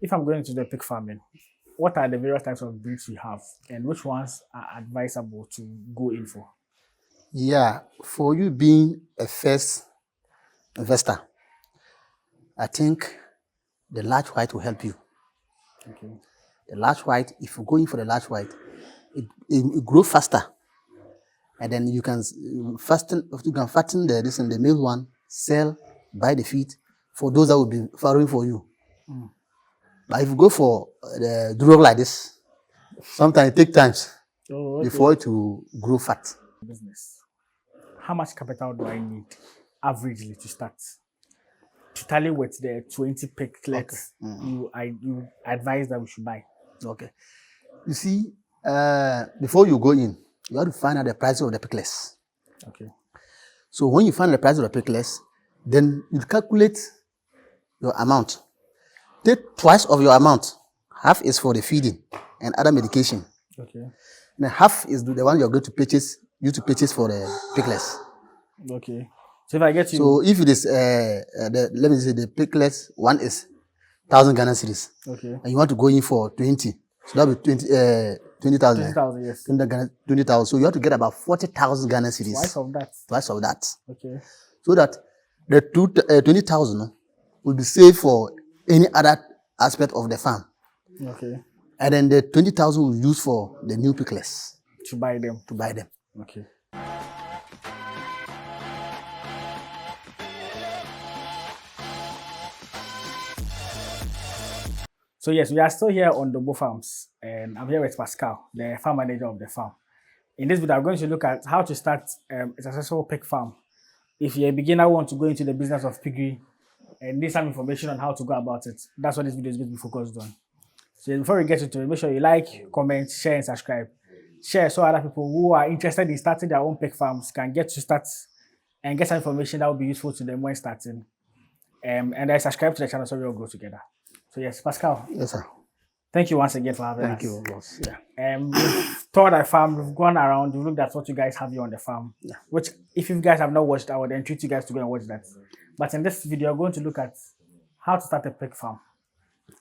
if I'm going to do pig farming, what are the various types of breeds we have, and which ones are advisable to go in for? Yeah, for you being a first investor, I think the large white will help you. Okay. The large white, if you go in for the large white, it grow faster, and then you can fatten the male one, sell, buy the feed for those that will be farrowing for you. But if you go for the duroc like this, sometimes it takes times before it will grow fat. Business. How much capital do I need averagely to start? To tally with the 20 piglets you advise that we should buy. Okay. You see, before you go in, you have to find out the price of the piglets. Okay. So when you find the price of the piglets, then you calculate your amount. Take twice of your amount. Half is for the feeding and other medication. Okay. And half is the one you're going to purchase, for the piglets. Okay. So if I get you... So if it is, let me say the piglets, one is 1,000 Ghana cedis. Okay. And you want to go in for 20. So that will be 20,000. 20,000, yes. 20,000. So you have to get about 40,000 Ghana cedis. Twice of that. Twice of that. Okay. So that the 20,000 will be saved for any other aspect of the farm. Okay. And then the 20,000 will use for the new piglets. To buy them. Okay. So yes, we are still here on Dobo Farms, and I'm here with Pascal, the farm manager of the farm. In this video, I'm going to look at how to start a successful pig farm. If you're a beginner who wants to go into the business of piggery and need some information on how to go about it, that's what this video is going to be focused on. So before we get into it, make sure you like, comment, share, and subscribe. Share so other people who are interested in starting their own pig farms can get to start and get some information that will be useful to them when starting. And then subscribe to the channel so we all grow together. So yes, Pascal. Yes, sir. Thank you once again for having us. Thank you, boss. Yeah. We've toured our farm, we've gone around, we've looked at what you guys have here on the farm. Yeah. Which, if you guys have not watched, I would entreat you guys to go and watch that. But in this video, I'm going to look at how to start a pig farm.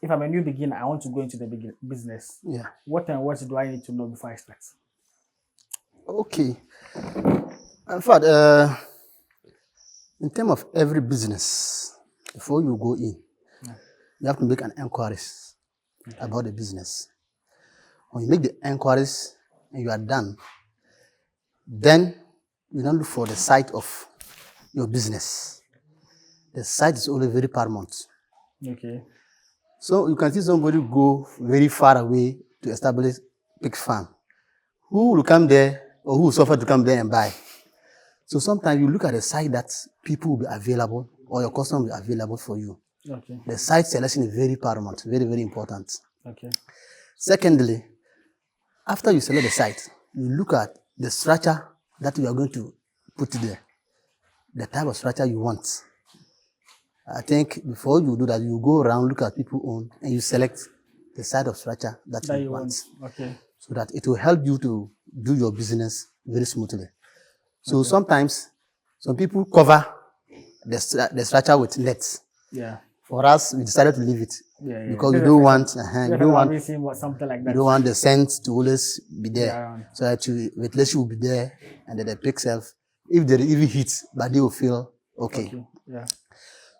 If I'm a new beginner, I want to go into the business. Yeah. What and what do I need to know before I start? Okay. In fact, in terms of every business, before you go in, you have to make an inquiries about the business. When you make the inquiries and you are done, then you now look for the site of your business. The site is always very paramount. Okay. So you can see somebody go very far away to establish pig farm. Who will come there or who will suffer to come there and buy? So sometimes you look at the site that people will be available or your customer will be available for you. Okay. The site selection is very paramount, very, very important. Okay. Secondly, after you select the site, you look at the structure that you are going to put there, the type of structure you want. I think before you do that, you go around, look at people own, and you select the side of structure that you want. Okay. So that it will help you to do your business very smoothly. So sometimes some people cover the structure with nets. Yeah. For us, we decided to leave it because we don't want something like that. You don't want the scent to always be there, so that ventilation will be there, and then the pig self, if there is even heat, but they will feel okay. Yeah.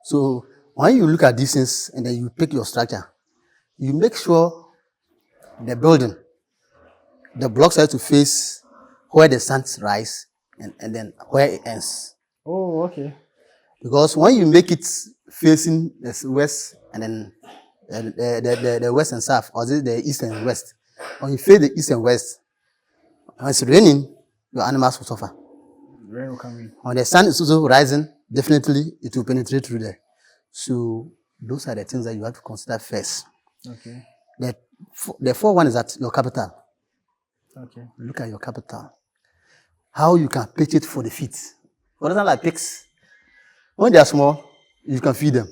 So when you look at these things and then you pick your structure, you make sure the building, the blocks have to face where the sun rise and then where it ends. Oh, okay. Because when you make it facing the west and then the west and south, or the east and west, when you face the east and west, when it's raining, your animals will suffer. Rain will come in. When the sun is also rising, definitely it will penetrate through there. So those are the things that you have to consider first. Okay. The fourth one is that your capital. Okay. Look at your capital. How you can pitch it for the feet. For example, like pigs, when they are small, you can feed them.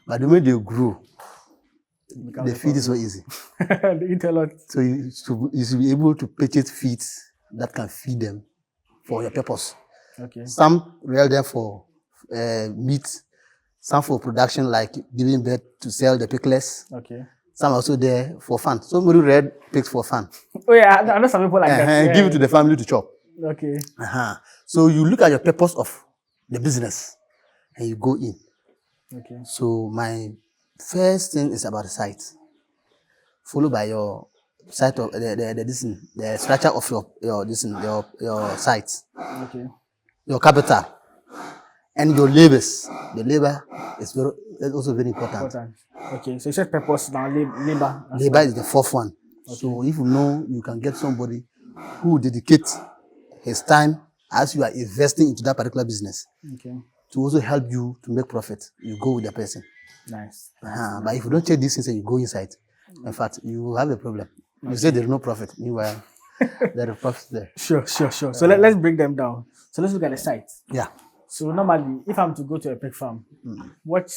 But the way they grow, the feed is so easy. They eat a lot. So you should be able to purchase feed that can feed them for your purpose. Okay. Some rear them for meat, some for production like giving birth to sell the piglets. Okay. Some are also there for fun. Somebody read pigs for fun. Oh yeah, I know some people like that. Yeah. Give it to the family to chop. Okay. So you look at your purpose of the business and you go in. Okay. So my first thing is about the site, followed by your site of the structure of your site, Okay. your capital, and your labors. The labor is also very important. Okay, so you said purpose now, labor. Labor is the fourth one. Okay. So if you know you can get somebody who dedicates his time as you are investing into that particular business, okay, to also help you to make profit, you go with the person. Nice. But if you don't check these things and you go inside, in fact, you will have a problem. You say there's no profit. Meanwhile, there is profit there. Sure. So let's break them down. So let's look at the site. Yeah. So normally, if I'm to go to a pig farm, what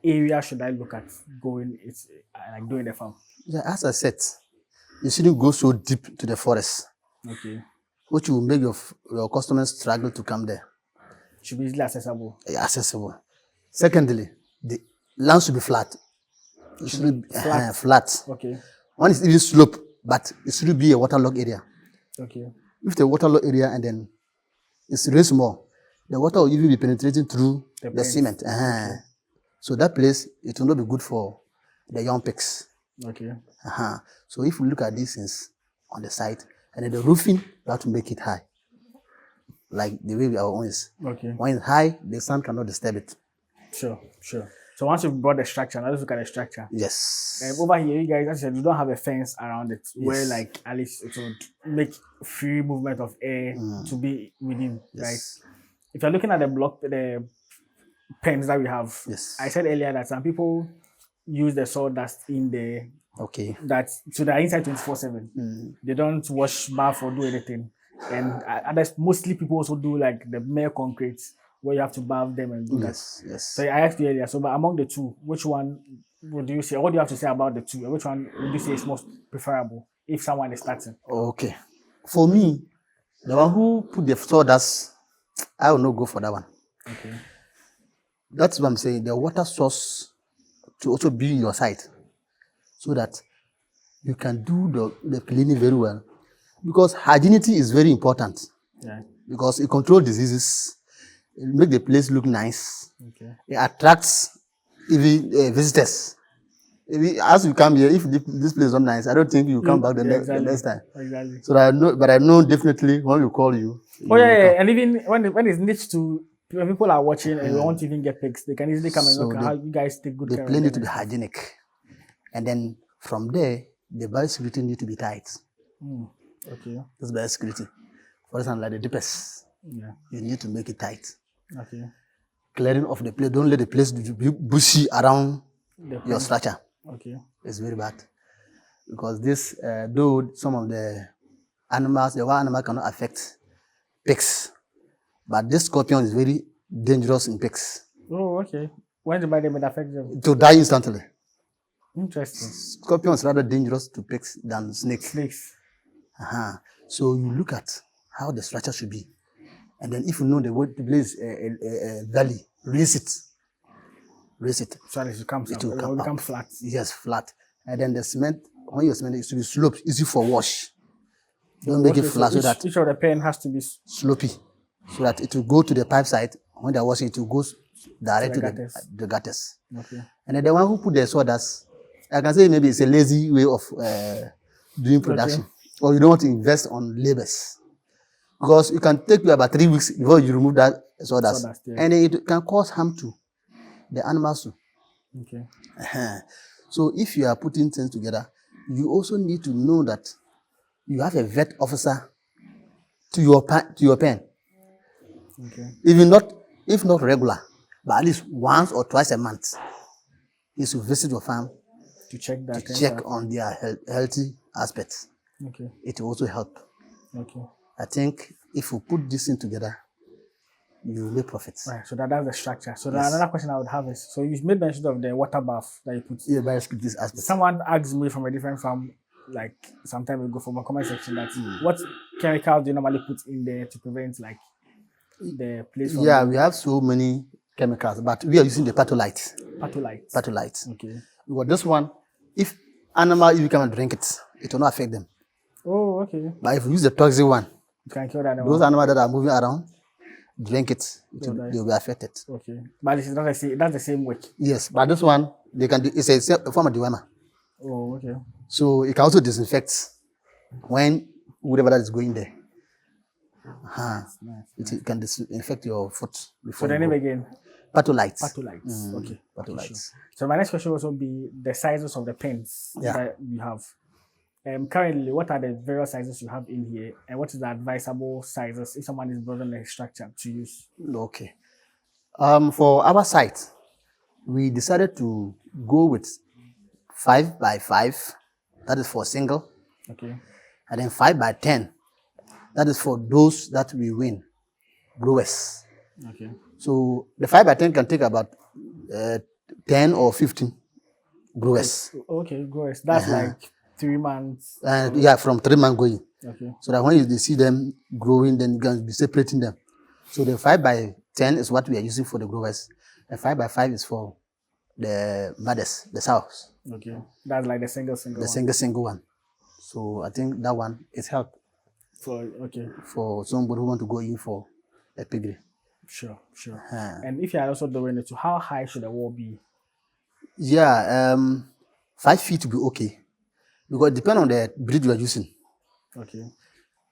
area should I look at going? It's like doing the farm. Yeah, as I said, you shouldn't go so deep to the forest. Okay. Which will make your customers struggle to come there. Should be easily accessible. Yeah, accessible. Secondly, the land should be flat. It should be flat. Okay. One is even slope, but it should be a waterlogged area. Okay. If the waterlogged area and then it's really small, the water will even be penetrating through the cement. Okay. So that place, it will not be good for the young pigs. Okay. So if we look at these things on the site, and then the roofing, you have to make it high. Like the way our own is. Okay. When it's high, the sun cannot disturb it. Sure. So once you've brought the structure, now let's look at the structure. Yes. Over here, you guys, as I said, you don't have a fence around it, where like at least it would make free movement of air to be within, right? If you're looking at the pens that we have, I said earlier that some people use the sawdust in the so they're inside 24/7. They don't wash, bath, or do anything. And others, mostly people also do like the mere concrete, where you have to bath them and do that. Yes. So I asked you earlier, so but among the two, which one would you say, what do you have to say about the two? Which one would you say is most preferable if someone is starting? Okay. For me, the one who put the sawdust, I will not go for that one. Okay. That's what I'm saying. The water source to also be in your site, so that you can do the cleaning very well. Because hygiene is very important. Yeah. Because it controls diseases, it makes the place look nice. Okay. It attracts even visitors. As you come here, if this place is not nice, I don't think you come back the next time. Exactly. So I know definitely when we call you. And even when it's niche to when people are watching and they want to even get pigs, they can easily come and look at how you guys take good care of them. The place needs to be hygienic. And then from there, the biosecurity need to be tight. Okay. That's biosecurity. For example, like the dippers. Yeah. You need to make it tight. Okay. Clearing of the place. Don't let the place be bushy around your structure. Okay. It's very bad. Because this, though some of the animals, the wild animal cannot affect pigs. But this scorpion is very dangerous in pigs. Oh, okay. When the bite them, it affects them? To die instantly. Interesting. Scorpion is rather dangerous to pigs than snakes. So you look at how the structure should be. And then if you know the place is a valley, raise it. So it will become flat. Yes, flat. And then the cement, when you cement, it should be sloped, easy for wash. Don't make it flat so that each of the pen has to be slopey, so that it will go to the pipe side. When they're washing, it will go direct to the gutters. Okay. And then the one who put the sawdust, I can say maybe it's a lazy way of doing production. Or you don't want to invest on labors. Because it can take you about 3 weeks before you remove that sawdust. And it can cause harm to the animals too. Okay. So if you are putting things together, you also need to know that you have a vet officer to your pen. Okay. If not regular, but at least once or twice a month, he should visit your farm to check on their healthy aspects. Okay. It will also help. Okay. I think if we put this in together, you will make profits. Right. So that's the structure. So another question I would have is, so you made mention of the water bath that you put. Yeah, biosecurity aspect. Someone asked me from a different farm, like some time ago, from a comment section, that what chemicals do you normally put in there to prevent like the place from... Yeah, we have so many chemicals, but we are using the Patolite. Patolite. Patolite. Okay. Because this one, if animal, if you can drink it, it will not affect them. Oh, okay. But if you use the toxic one, You can kill that those animal. animals that are moving around, drink it, die. they will be affected. Okay. But it's not the same, that's the same weight. Yes, but this one, they can do, it's a form of dewormer. Oh, okay. So it can also disinfect when whatever that is going there. Nice. It can disinfect your foot So before the you name go. again? Patholites. Patholites. Okay. Patholites. Sure. So my next question will also be the sizes of the pens Yeah. that you have. Currently, what are the various sizes you have in here, and what is the advisable sizes if someone is building a structure to use? Okay. For our site, we decided to go with 5 by 5, that is for single, Okay. and then 5 by 10, that is for those that we win, growers. Okay. So the 5 by 10 can take about 10 or 15 growers. Okay, gross. That's like 3 months. And yeah, from 3 months going. Okay. So that when you see them growing, then you can be separating them. So the 5 by 10 is what we are using for the growers. The 5 by 5 is for the mothers, the sows. Okay. That's like the single The single one. So I think that one is help Okay. for somebody who want to go in for a piggery. Sure. Uh-huh. And if you are also doing it, how high should the wall be? Yeah, 5 feet to be okay. Because it depends on the breed you are using. Okay.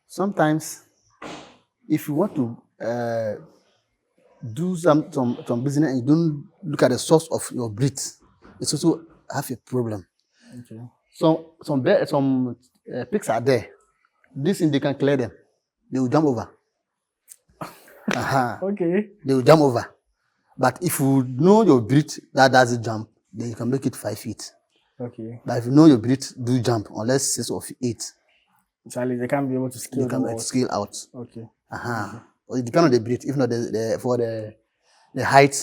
Sometimes, if you want to do some business and you don't look at the source of your breed, it's also have a problem. Okay. So some pigs are there. This thing they can clear them. They will jump over. Okay. They will jump over. But if you know your breed that doesn't jump, then you can make it 5 feet. Okay. But if you know your breed do jump, unless 6 or 8, Charlie, they can't be able to scale you can the walls. scale out. Okay. Well, it depends on the breed. If not, for the height,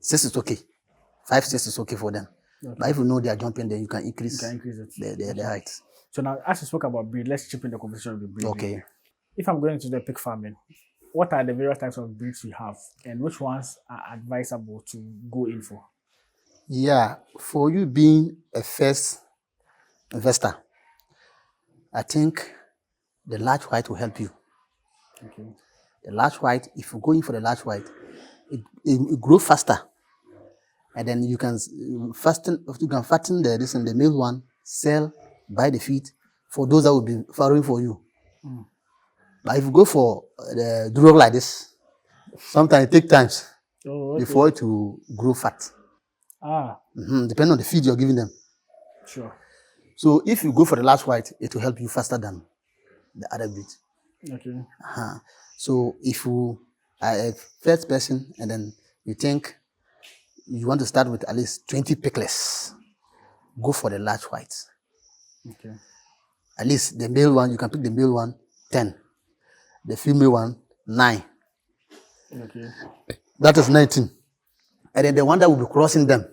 6 is okay. 5, 6 is okay for them. Okay. But if you know they are jumping, then you can increase, it. the height. So now, as you spoke about breed, let's chip in the conversation with the breed. Okay. If I'm going to the pig farming, what are the various types of breeds we have, and which ones are advisable to go in for? Yeah, for you being a first investor, I think the large white will help you. Okay. The large white, if you go in for the large white, it grows faster. And then you can fatten the male one, sell, buy the feet for those that will be farrowing for you. But if you go for the duroc like this, sometimes it takes time before it will grow fat. Depending on the feed you're giving them. Sure. So if you go for the large white, it will help you faster than the other breed. Okay. So if you are a first person and then you think you want to start with at least 20 piglets, go for the large white. Okay. At least the male one, you can pick the male one 10, the female one 9. Okay. That is 19. And then the one that will be crossing them,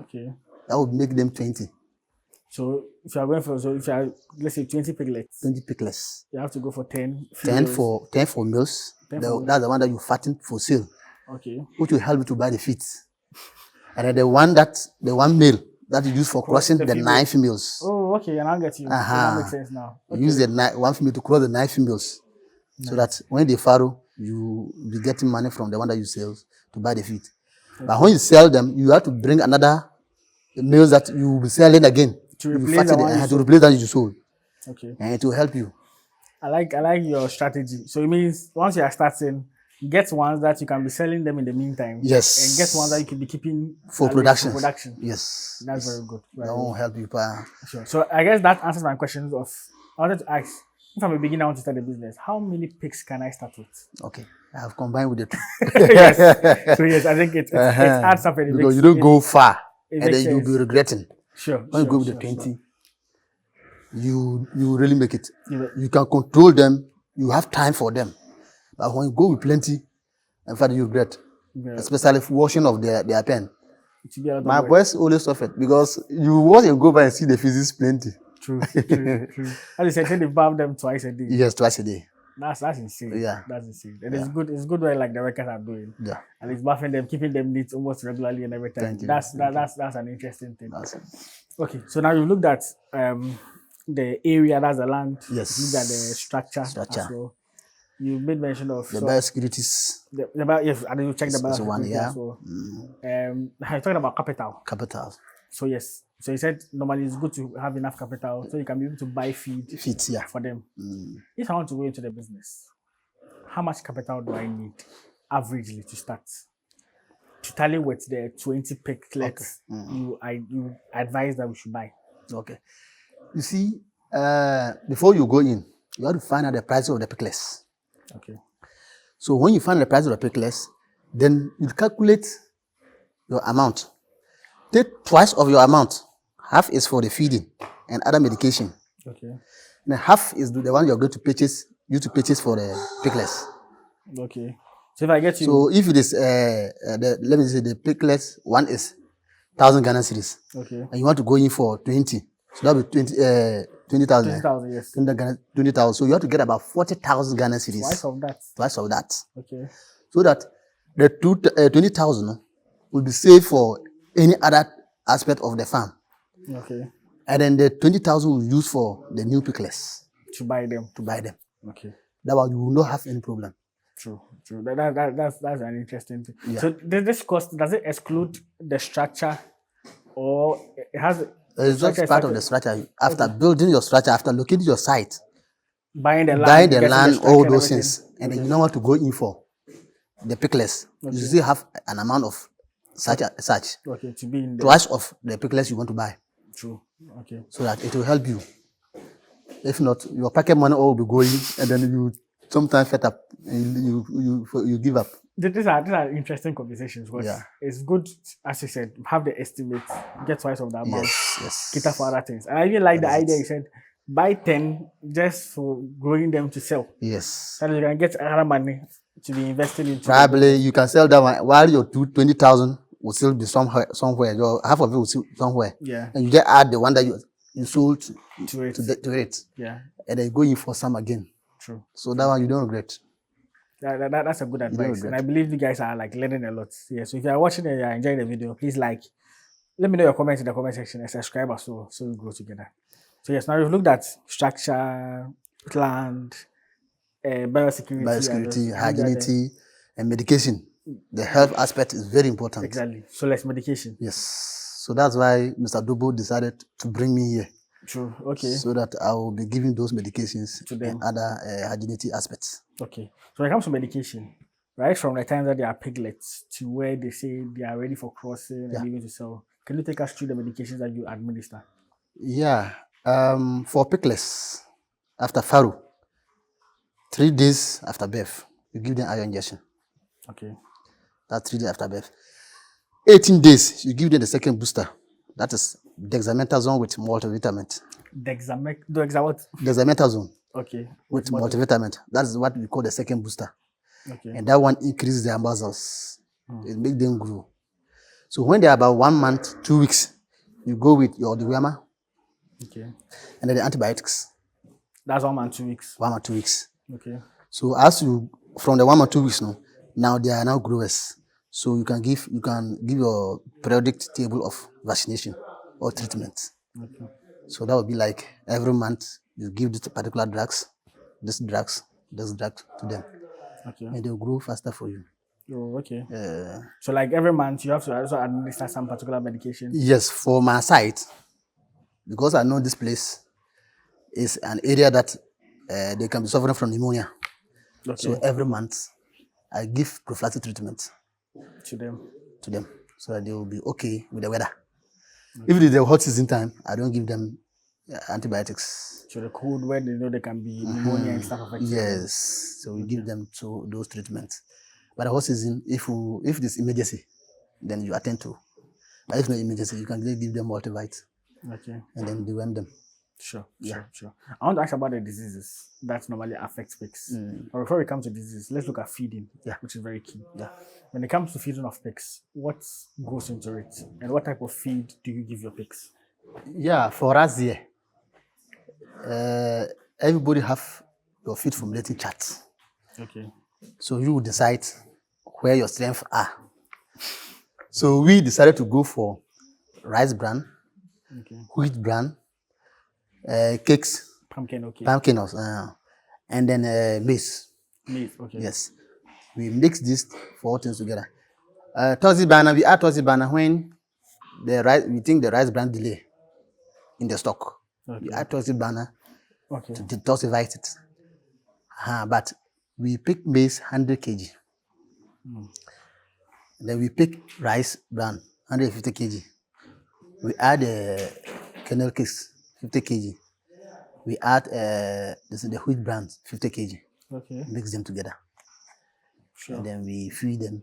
okay, that will make them 20. So if you are going for, let's say 20 piglets. 20 piglets. You have to go for 10 females. 10 for males. That's the one that you fatten for sale. Okay. Which will help you to buy the feet. And then the one male that you use for crossing the 9 females. Oh, okay, and I'll get you. That makes sense now. Okay. You use the one female to cross the 9 females. Nice. So that when they farrow, you be getting money from the one that you sell to buy the feet. Okay. But when you sell them, you have to bring another males that you will be selling again. To replace that you sold. Okay. And it will help you. I like your strategy. So it means once you are starting, get ones that you can be selling them in the meantime. Yes. And get ones that you can be keeping for production. Yes. That's very good. That will help you. Sure. So I guess that answers my question I wanted to ask, if I'm a beginner, I want to start a business, how many pigs can I start with? Okay. I have combined with the two. Yes. So yes, I think it adds up. Because you don't go far and then you'll be regretting. Sure. When you go with the 20, you really make it. You can control them. You have time for them. But when you go with plenty, in fact, you regret. Yeah. Especially washing of their pen. My boys always suffered because you want to go by and see the physics plenty. True. As you said, they bath them twice a day. Yes, twice a day. That's insane. Yeah. That's insane. And it's good. It's good way like the workers are doing. Yeah. And it's buffing them, keeping them neat almost regularly and every time. Thank you. That's that's an interesting thing. Awesome. Okay, so now you've looked at the area, that's the land. Yes. You looked at the structure. As well. You made mention of the biosecurities. Yes, and then you check the biosecurity as well. You're talking about capital. Capital. So yes. So you said normally it's good to have enough capital so you can be able to buy feed for them. If I want to go into the business, how much capital do I need averagely to start? To tally with the 20 piglets you advise that we should buy. Okay. You see, before you go in, you have to find out the price of the piglets. Okay. So when you find the price of the piglets, then you calculate your amount. Take twice of your amount. Half is for the feeding and other medication. Okay. And half is the one you're going to purchase, for the piglets. Okay. So if I get you. So if it is, let me say the piglets, one is 1,000 Ghana cedis. Okay. And you want to go in for 20. So that'll be 20,000. 20,000, yes. 20,000. So you have to get about 40,000 Ghana cedis. Twice of that. Okay. So that the 20,000 will be saved for any other aspect of the farm. Okay. And then the 20,000 will use for the new piglets. To buy them. Okay. That way you will not have any problem. True. That's an interesting thing. Yeah. So this cost, does it exclude the structure or it has? It's just part of the structure. After building your structure, after locating your site, buying the land, all those things, and then you know what to go in for. The piglets, you still have an amount of such. Okay, to be in twice of the piglets you want to buy. True. Okay. So that it will help you. If not, your pocket money all will be going, and then you sometimes fed up and you give up. These are interesting conversations. Because it's good, as you said, have the estimate, get twice of the amount, yes. cater for other things. And I even like the idea you said, buy 10 just for growing them to sell. Yes. So you can get other money to be invested into. Probably you can sell that one while your 20,000 will still be somewhere. Your half of it will still be somewhere. Yeah. And you just add the one that you sold to it. Yeah. And then you go in for some again. True. So that one you don't regret. That's a good advice. And I believe you guys are like learning a lot. Yeah. So if you are watching and you are enjoying the video, please let me know your comments in the comment section and subscribe us so we grow together. So yes, now we've looked at structure, land, biosecurity, hygiene, and medication. The health aspect is very important. Exactly. So let's medication. Yes. So that's why Mr. Dobo decided to bring me here. True. Okay. So that I will be giving those medications to them. And other hygiene aspects. Okay. So when it comes to medication, right from the time that they are piglets to where they say they are ready for crossing and even to sell, can you take us through the medications that you administer? Yeah. For piglets, after farrow, 3 days after birth, you give them iron injection. Okay. That's 3 days after birth. 18 days, you give them the second booster. That is dexamethasone with multivitamin. Dexamethasone. Okay. With multivitamin. That's what we call the second booster. Okay. And that one increases their muscles. It makes them grow. So when they are about 1 month, 2 weeks, you go with your dewormer. Okay. And then the antibiotics. That's 1 month, 2 weeks. 1 month, 2 weeks. Okay. So as you from the 1 month, 2 weeks now they are now growers. So you can give your periodic table of vaccination or treatment. Okay. So that would be like every month you give this particular drugs, this drug to them. Okay. And they'll grow faster for you. Oh, okay. So like every month you have to also administer some particular medication? Yes, for my site, because I know this place is an area that they can be suffering from pneumonia. Okay. So every month I give prophylactic treatment to them so that they will be okay with the weather. Okay. If it is the hot season time, I don't give them antibiotics. So the cold where they know they can be pneumonia and stuff affecting them. Yes, so we give them those treatments. But the hot season, if it is emergency, then you attend to. But if no emergency, you can give them multivite. Okay. And then deworm them. Sure. I want to ask about the diseases that normally affect pigs. But before we come to diseases, let's look at feeding, which is very key. Yeah. When it comes to feeding of pigs, what goes into it? And what type of feed do you give your pigs? Yeah, for us here, everybody have your feed formulating chart. Okay. So you will decide where your strengths are. So we decided to go for rice bran, Okay. wheat bran, cakes, Pumpkin. Okay. pumpkins, and then maize. Maize. Okay. Yes, we mix these four things together. Toxic banner, we add toxic banner when the rice, we think the rice bran delay in the stock. Okay. We add toxic banner Okay. to detoxify it. But we pick maize 100 kg. Then we pick rice bran 150 kg. We add kernel cakes 50 kg. We add the wheat bran 50 kg. Okay. Mix them together. Sure. And then we feed them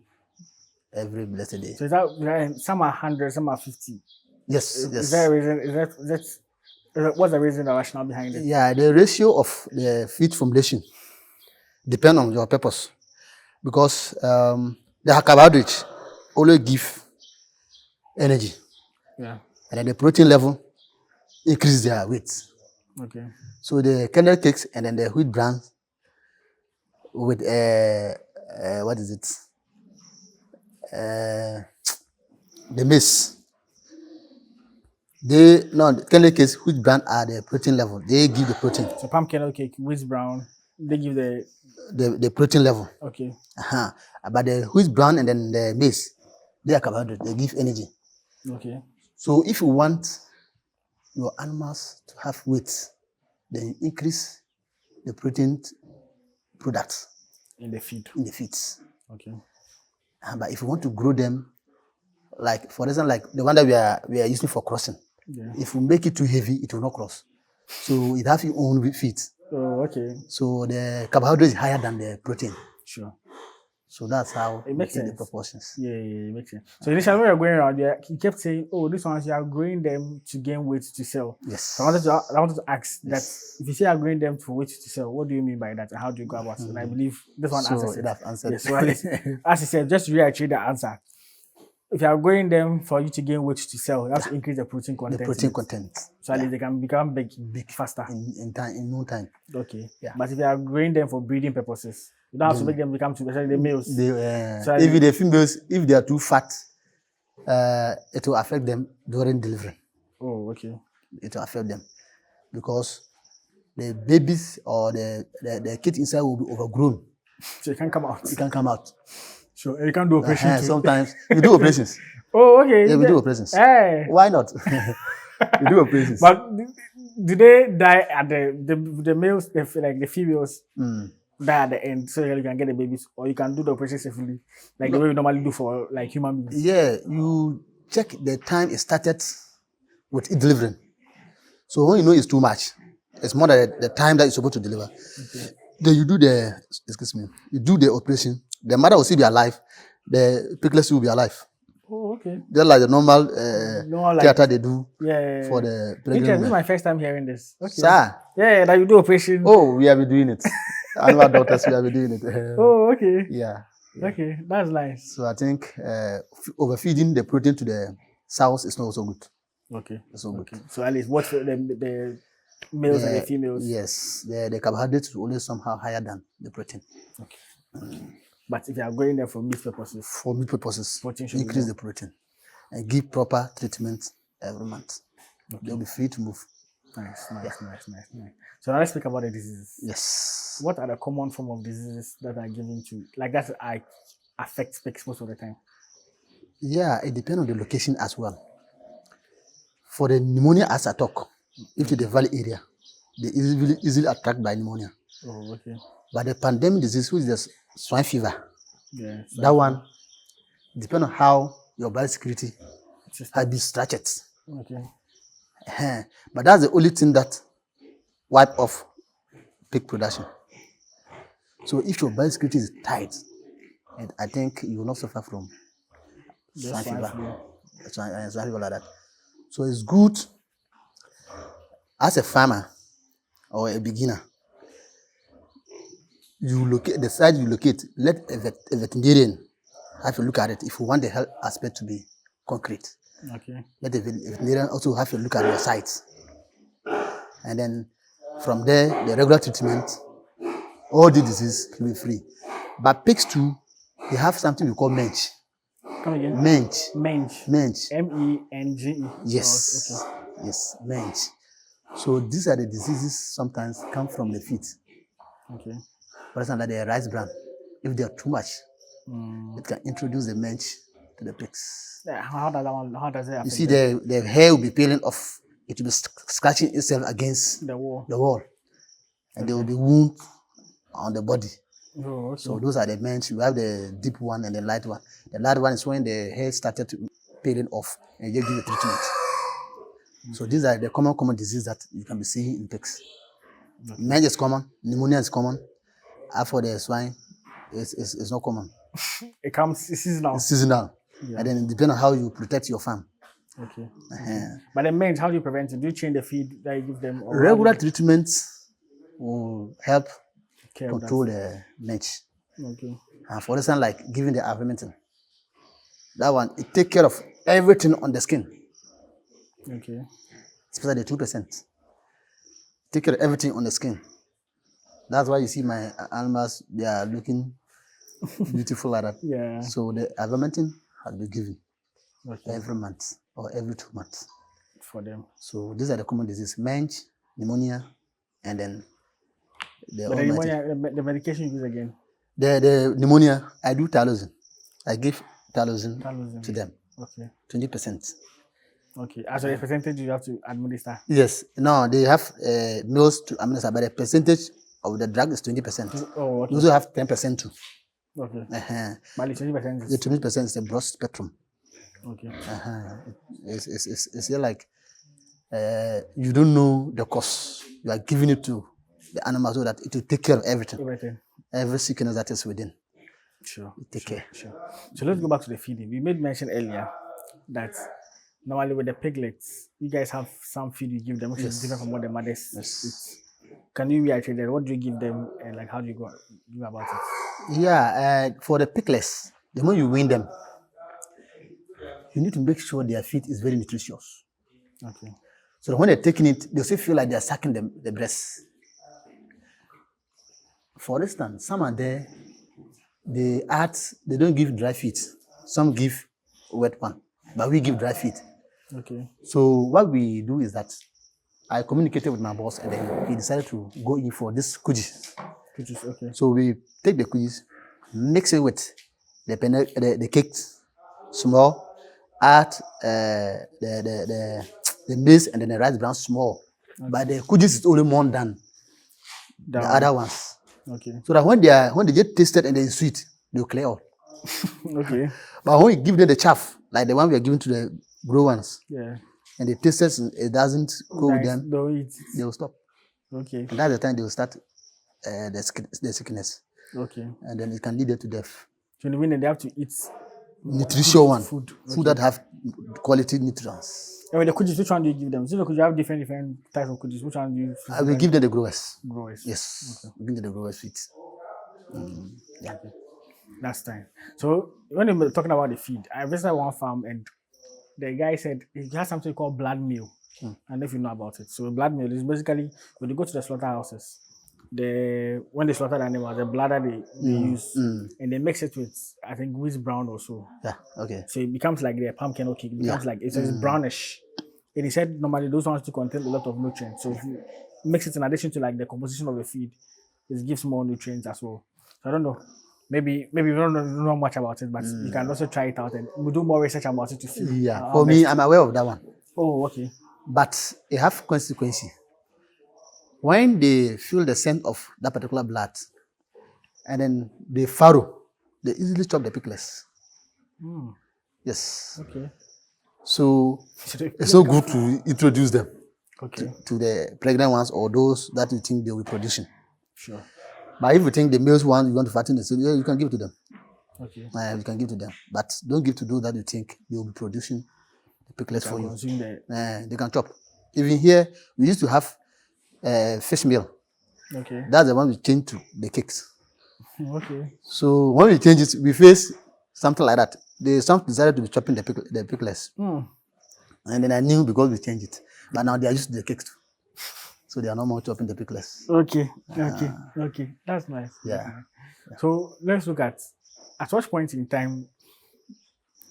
every blessed day. So is that some are 100, some are 50? Yes, Is yes. there a reason? Is that what's the reason, the rationale behind it? Yeah, the ratio of the feed formulation depend on your purpose, because the carbohydrates always give energy, Yeah. and then the protein level increase their weight. Okay. So the kernel cakes and then the wheat bran with what is it? The maize. The kernel cakes, wheat bran are the protein level. They give the protein. So pumpkin cake, wheat brown, they give The protein level. okay. But the wheat bran and then the maize, they are carbohydrates. They give energy. Okay. So if you want your animals to have weight, then you increase the protein products In the feed. in the feeds. Okay. But if you want to grow them, like for example, like the one that we are using for crossing, Yeah. if you make it too heavy, it will not cross. So it has its own feed. Oh, okay. So the carbohydrate is higher than the protein. Sure. So that's how It makes we take sense. the proportions. Yeah, it makes sense. So initially when we were going around there, he kept saying, "Oh, this ones you are growing them to gain weight to sell." Yes. So I wanted to ask that if you say you are growing them for weight to sell, what do you mean by that, and how do you go about it? And I believe this one So answers it. that answered. Yes, so as he said, just to reiterate the answer. If you are growing them for you to gain weight to sell, you have to increase the protein content. The protein content. So at least they can become big faster. In no time. Okay. Yeah. But if you are growing them for breeding purposes, you don't have to make them become too, especially the males. So If the females, if they are too fat, it will affect them during delivery. Oh, okay. It will affect them because the babies or the kid inside will be overgrown. So it can come out. It can come out. Sure. And you can do operation too. Sometimes we do operations. Oh, okay. Yeah, we do operations. Hey. Why not? We do operations. But do they die at the males, like the females, die at the end so you can get the babies, or you can do the operation safely, like the way we normally do for like human beings? Yeah, you check the time it started with it delivering. So when you know it's too much, it's more than the time that you're supposed to deliver. Okay. Then you do the operation. The mother will still be alive. The piglets will be alive. Oh, okay. They're like the normal theater they do for the pregnant women. This is my first time hearing this. Okay. Sir. Yeah, that you do operation. Oh, we have been doing it. Animal doctors, we have been doing it. Oh, okay. Yeah. Okay, that's nice. So I think overfeeding the protein to the sows is not also good. Okay. It's not good. So at least what for the males and the females? Yes, the carbohydrates is always somehow higher than the protein. Okay. But if you are going there for meat purposes, protein should increase the protein and give proper treatment every month. Okay. They'll be free to move. Nice. So now let's speak about the diseases. Yes. What are the common form of diseases that are given to, like that affect pigs most of the time? Yeah, it depends on the location as well. For the pneumonia, as I talk, if it's the valley area, they easily attacked by pneumonia. Oh, okay. But the pandemic disease, which is the swine fever, that one depends on how your biosecurity has been structured. Okay. But that's the only thing that wipe off pig production. So if your biosecurity is tight, and I think you will not suffer from swine fever. Swine fever like that. So it's good as a farmer or a beginner. You locate the site you locate, let a veterinarian have a look at it if you want the health aspect to be concrete. Okay. Let the veterinarian also have a look at your sites. And then from there, the regular treatment all the disease will be free. But pigs too, they have something we call mange. Come again. Mange. Mange. Mange. M-E-N-G-E. Yes. Oh, Yes, mange. So these are the diseases sometimes come from the feet. okay. For example, like the rice bran, if they are too much, it can introduce the mange to the pigs. Yeah, how does that one? How does it affect You see, the hair will be peeling off. It will be scratching itself against the wall? And there will be wounds on the body. Oh, okay. So those are the mange. You have the deep one and the light one. The light one is when the hair started peeling off, and you give the treatment. So these are the common diseases that you can be seeing in pigs. Mange is common, pneumonia is common. After the swine, it's not common. It's seasonal. It's seasonal. Yeah. And then it depends on how you protect your farm. Okay. But the mange, how do you prevent it? Do you change the feed that you give them? Or Regular treatments will help care of control the mange. Okay. And for instance, like giving the ivermectin, that one, it takes care of everything on the skin, Okay. especially the 2%. Take care of everything on the skin. That's why you see my animals, they are looking beautiful like that. Yeah. So the ivermectin has been given Okay. every month or every 2 months. For them. So these are the common diseases: mange, pneumonia, and then the But the pneumonia, the medication you use again? The pneumonia, I do talosin. I give talosin Talosin. to them, Okay. 20%. Okay. As a percentage you have to administer? Yes. No, they have meals to administer, but the percentage of the drug is 20%. Oh, okay. You also have 10% too. Okay. Uh-huh. But the 20% The is 20% is the broad spectrum. okay. Uh-huh. It's here like you don't know the cost. You are giving it to the animal so that it will take care of everything. Everything. Every sickness that is within. Sure. Take care. Sure. So let's go back to the feeding. We made mention earlier that normally with the piglets, you guys have some feed you give them, which is different from what the mothers eat. Can you reiterate that? What do you give them, and like how do you go about it? Yeah, for the piglets, the more you wean them, you need to make sure their feed is very nutritious. Okay. So that when they're taking it, they still feel like they're sucking the breast. For instance, some are there, they don't give dry feed. Some give wet one, but we give dry feed. Okay. So what we do is that I communicated with my boss, and then he decided to go in for this kujis. Okay. So we take the kujis, mix it with the cakes, small, add the maize and then the rice bran small. Okay. But the kujis is only more than the other ones. Okay. So that when they get tasted and they're sweet, they'll clear all. Okay. But when we give them the chaff, like the one we are giving to the grow ones, yeah, and the taste it doesn't go with them, they will stop. Okay. And that's the time they will start the sickness. Okay. And then it can lead them to death. So you mean that they have to eat nutritious food okay. that have quality nutrients. And with the kujis, which one do you give them? So could you have different types of kujis? Which one do you? I will give them the growers. Growers. Yes. Okay. We give them the growers feed. Yeah. Okay. That's time. So when we're talking about the feed, I visited one farm and the guy said he has something called blood meal. I don't know if you know about it. So blood meal is basically when you go to the slaughterhouses, when they slaughter the animal, the blood that they use, and they mix it with, I think, wheat brown or so. Yeah, okay. So it becomes like the pumpkin or cake. It becomes like it's brownish. And he said normally those ones to contain a lot of nutrients. So if you mix it in addition to like the composition of the feed, it gives more nutrients as well. So I don't know. Maybe we don't know much about it, but you can also try it out and we'll do more research about it to see. Yeah, for me, I'm aware of that one. Oh, okay. But it has consequences. When they feel the scent of that particular blood, and then they farrow, they easily chop the piglets. Yes. Okay. So it's not good to introduce them to the pregnant ones or those that you think they will be producing. Sure. But if you think the males one you want to fatten the yeah, you can give it to them. Okay. You can give to them, but don't give to those that you think they will be producing the piglets for you. They can chop. Even here, we used to have fish meal. Okay. That's the one we changed to the cakes. Okay. So when we change it, we face something like that. Some decided to be chopping the piglets. And then I knew because we changed it. But now they are used to the cakes too. so they are no more chopping the piglets. Okay. Okay. That's nice. Yeah. That's nice. So let's look at what point in time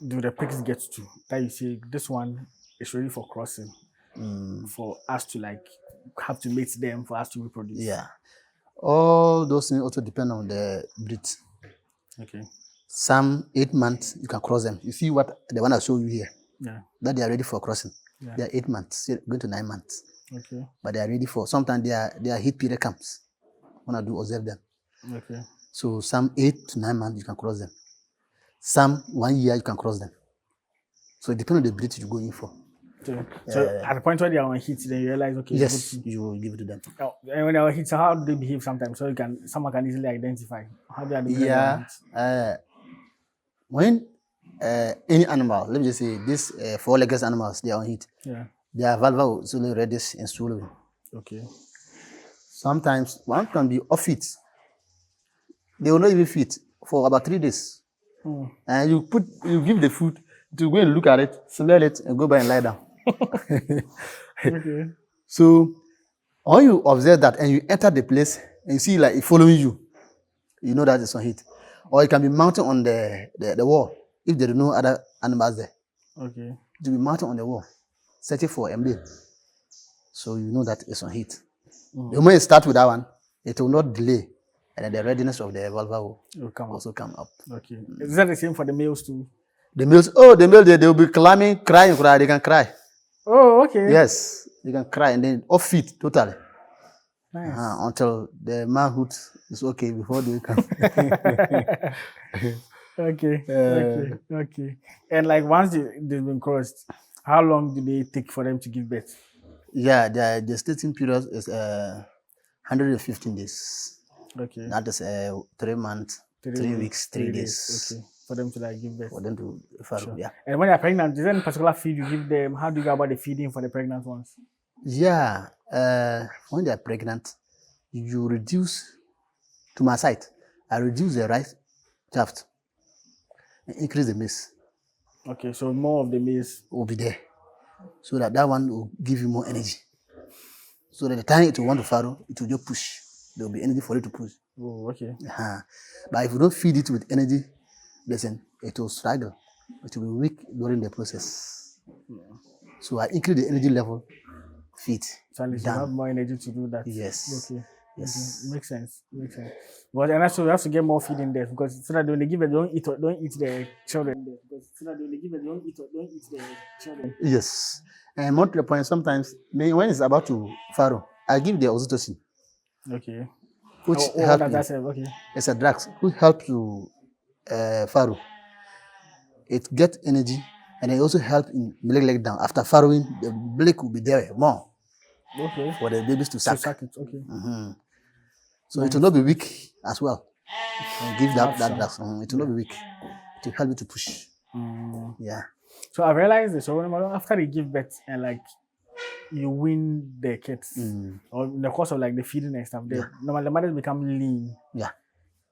do the pigs get to that you say this one is ready for crossing for us to like have to mate them for us to reproduce? Yeah. All those things also depend on the breed. Okay. Some 8 months you can cross them. You see what the one I show you here? Yeah. That they are ready for crossing. Yeah. They are 8 months, going to 9 months. Okay. But they are ready for sometimes their heat period comes when I do observe them. Okay. So some 8 to 9 months you can cross them. Some 1 year you can cross them. So it depends on the breed you go in for. So at the point where they are on heat, then you realize, okay, yes, you will give it to them. Oh, and when they are on heat, so how do they behave sometimes? So someone can easily identify how they are behaving. Yeah. When any animal, let me just say this four-legged animals, they are on heat. Yeah. Their vulva will slowly reddish and swollen. Okay. Sometimes one can be off heat. They will not even feed for about 3 days. And you give the food to go and look at it, smell it, and go by and lie down. Okay. So when you observe that and you enter the place and you see like it following you, you know that it's on heat. Or it can be mounted on the wall if there are no other animals there. Okay. It will be mounted on the wall, searching for a male. So you know that it's on heat. The moment you start with that one, it will not delay. And then the readiness of the vulva will also come up. Okay. Is that the same for the males too? The males, they will be climbing, crying, they can cry. Oh, okay. Yes, they can cry and then off feet totally. Nice. Until the manhood is okay before they come. Okay. And like once they've been crossed, how long do they take for them to give birth? Yeah, the gestating period is 115 days. Okay. That is 3 months, 3 weeks, 3 days. Okay. For them to like give birth. For them to farrow, Sure. yeah. And when they're pregnant, is there any particular feed you give them? How do you go about the feeding for the pregnant ones? Yeah. When they are pregnant, you reduce, to my side, I reduce the rice shaft and increase the maize. Okay, so more of the maize will be there. So that one will give you more energy. So that the time it will want to farrow, it will just push. There will be energy for it to push. Oh, okay. But if you don't feed it with energy, listen, it will struggle. It will be weak during the process. So I increase the energy level, feed. So you have more energy to do that. Yes. Okay. Yes. Okay. Makes sense. But and also you have to get more feed in there because so that when they give it, don't eat the children. Because so that when they give it, don't eat the children. Yes. And more to the point, sometimes when it's about to farrow, I give the oxytocin. Okay. Which okay. It's a drug which helps to farrow. It gets energy and it also helps in milk leg down. After farrowing, the milk will be there more. Okay. For the babies to suck. It. Okay. So nice. It will not be weak as well. Give that drug. It will not be weak. It will help you to push. Yeah. So I realized this. So after they give birth and like you wean the kids, or in the course of like the feeding and stuff, normally the mothers become lean. Yeah.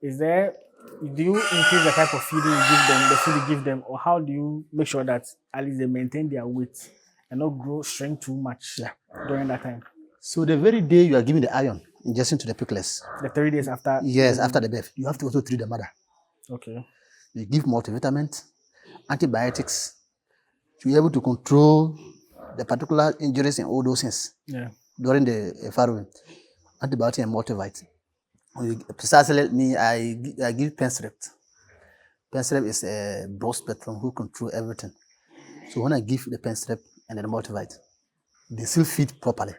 Do you increase the type of feeding you give them, the food you give them, or how do you make sure that at least they maintain their weight and not shrink too much during that time? So the very day you are giving the iron injection to the piglets, the 3 days after? Yes, after the birth, you have to also treat the mother. Okay. You give multivitamins, antibiotics, to be able to control the particular injuries and all those things during the farrowing. Antibiotic and multivitamin. Precisely me, I give Penstrep. Penstrep is a broad spectrum who control everything. So when I give the Penstrep and the multivitamin, they still feed properly.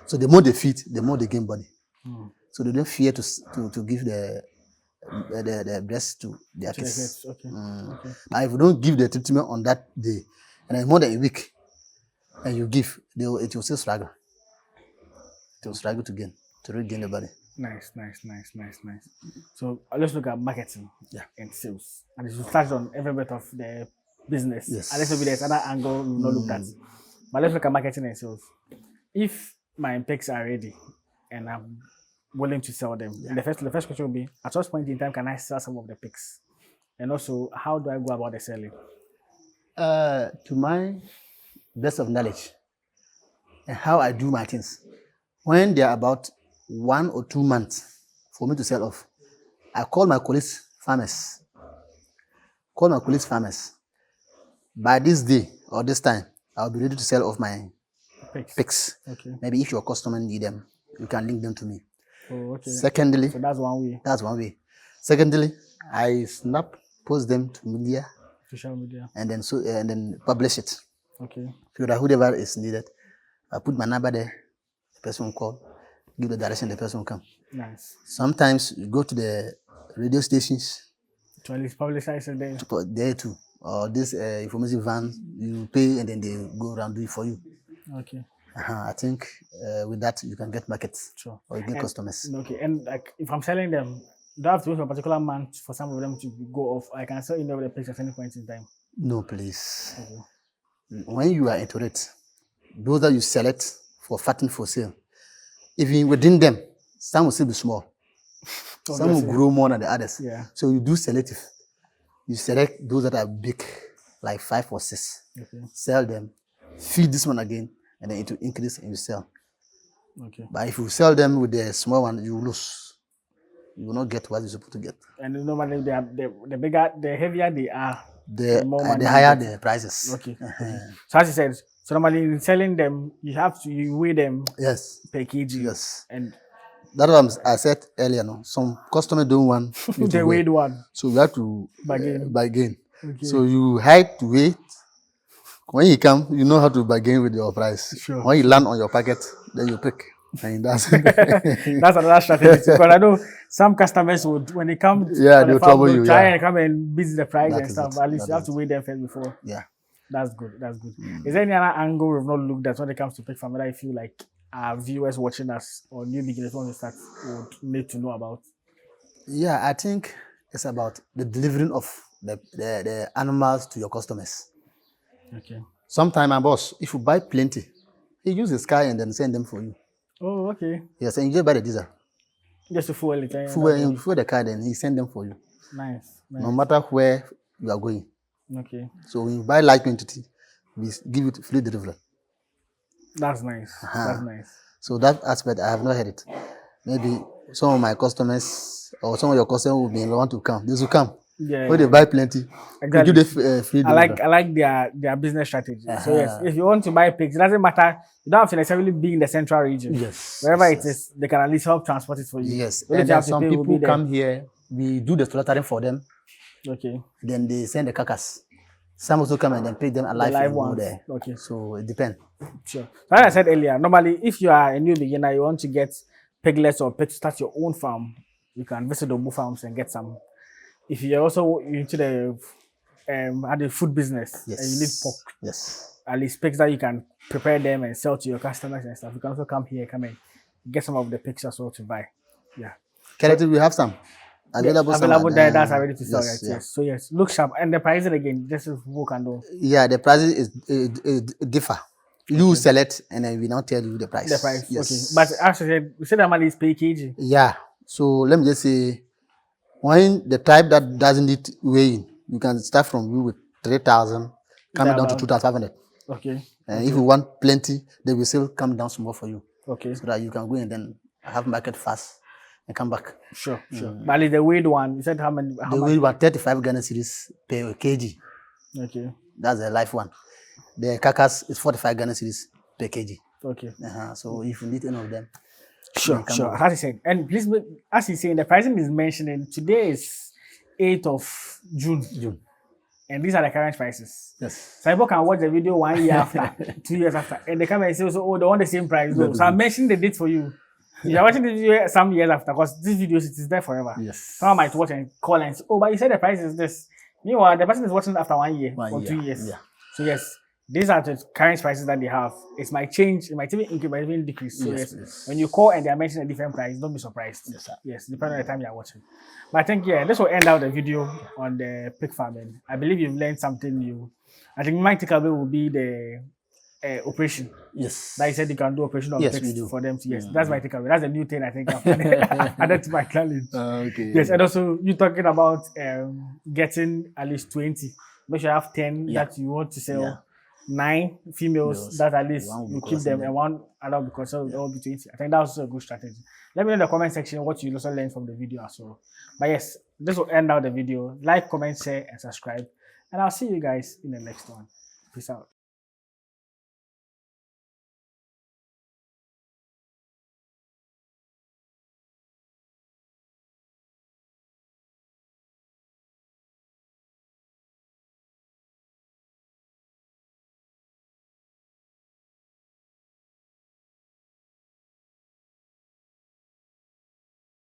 So the more they feed, the more they gain body. So they don't fear to give the breast to their kids. Okay. But if you don't give the treatment on that day, and then more than a week, and you give, it will still struggle. It will struggle to regain the body. Nice. So let's look at marketing and sales. And if you touch on every bit of the business, unless maybe there's another angle we've not looked at. But let's look at marketing and sales. If my pigs are ready and I'm willing to sell them, the first question will be, at what point in time can I sell some of the pigs? And also, how do I go about the selling? To my best of knowledge and how I do my things, When they are about 1 or 2 months for me to sell off, I call my colleagues farmers. By this day or this time, I'll be ready to sell off my pigs. Okay. Maybe if your customer need them, you can link them to me. Oh, okay. Secondly, So that's one way. Secondly, I post them to media, social media, and then publish it. Okay. So that whoever is needed, I put my number there. The person will call, give the direction, the person will come. Nice. Sometimes you go to the radio stations to at least publicize it there. There too. Or this information van, you pay and then they go around do it for you. Okay. I think with that you can get markets. Sure. Or you get customers. Okay. And like if I'm selling them, do I have to wait for a particular month for some of them to go off? I can sell any of the pigs at any point in time. No, please. Okay. When you are into it, those that you select for fattening for sale, even within them, some will still be small. Some will grow more than the others. Yeah. So you do selective. You select those that are big, like 5 or 6. Okay. Sell them, feed this one again, and then it will increase and you sell. Okay. But if you sell them with the small one, you lose. You will not get what you're supposed to get. And normally they are the bigger, the heavier they are, the higher the prices. Okay. So as you said, so normally in selling them, you weigh them. Yes. Per kg. Yes. And that's what I said earlier. No, some customers don't want the weighed one. So we have to bargain. Okay. So you hide to wait. When you come, you know how to bargain with your price. Sure. When you land on your packet, then you pick. And that's that's another strategy. Because I know some customers would, when they come, they'll trouble you. Try and come and beat the price That and stuff. But at least you have to weigh them first before. Yeah. That's good. That's good. Is there any other angle we've not looked at when it comes to pig farm that I feel like our viewers watching us or new beginners want to start would need to know about? Yeah, I think it's about the delivering of the animals to your customers. Okay. Sometimes, my boss, if you buy plenty, he uses his car and then send them for you. Oh, okay. Yes, and you just buy the diesel. Just to fuel it. Fuel the car, then he send them for you. Nice. No matter where you are going. Okay. So when you buy light quantity, we give it free delivery. That's nice. That's nice. So that aspect, I have not heard it. Maybe some of my customers or some of your customers will be want to come. They will come. Yeah. When they buy plenty, exactly. give the free delivery. I like their business strategy. So yes, if you want to buy pigs, it doesn't matter. You don't have to necessarily be in the central region. Yes. Wherever it is, they can at least help transport it for you. Yes. And then some people come here. We do the slaughtering for them. Okay. Then they send the carcass. Some also come and then pick them alive and go there. Okay. So it depends. Sure. Like I said earlier, normally if you are a new beginner, you want to get piglets or pigs, start your own farm, you can visit Dobo Farms and get some. If you're also into the food business, yes. And you need pork, yes, at least pigs that you can prepare them and sell to your customers and stuff. You can also come here, and get some of the pigs as well to buy. Yeah. Currently, we have some available there. That's already to sell. Yes, right? Yes. So yes, look sharp. And the pricing again, this is who can do. Yeah, the prices is differ. You select and then we now tell you the price. The price. Yes. Okay. But actually, we said the money is per kg. Yeah. So let me just say, when the type that doesn't need weighing, you can start from you with 3,000, coming down to 2,500. Okay. And if you want plenty, they will still come down small for you. Okay. So that you can go and then have market fast and come back. Sure. But at least the weighed one, you said how many? The weighed one, 35 Ghana cedis per kg. Okay. That's the live one. The carcass is 45 Ghana cedis per kg. Okay. So if you need any of them, sure. As you said, and please, as you saying, the pricing is mentioning today is 8th of June. And these are the current prices. Yes. So people can watch the video 1 year after, 2 years after, and they come and say, "Oh, they want the same price." No. So I'm mentioning the date for you. If you're watching this video some years after, because this video is there forever. Yes. Someone might watch and call and say, "Oh, but you said the price is this." Meanwhile, the person is watching after 1 year or 2 years. Yeah. So yes, these are the current prices that they have. It might change, it might even increase, it might even decrease. So yes, when you call and they are mentioning a different price, don't be surprised. Yes, sir. Yes, depending on the time you are watching. But I think this will end out the video on the pig farming. I believe you've learned something new. I think my takeaway will be the operation. Yes. Like you said, you can do operation of pigs for them. Yes, that's my takeaway. That's a new thing I think I've added to my challenge. Okay. Yes, and also you talking about getting at least 20. Make sure you have 10 that you want to sell. 9 females Yes. that at least One will be you keep crossing them, and one adult because they'll all be 20. I think that's also a good strategy. Let me know in the comment section what you also learned from the video as well. But yes, this will end out the video. Like, comment, share, and subscribe. And I'll see you guys in the next one. Peace out.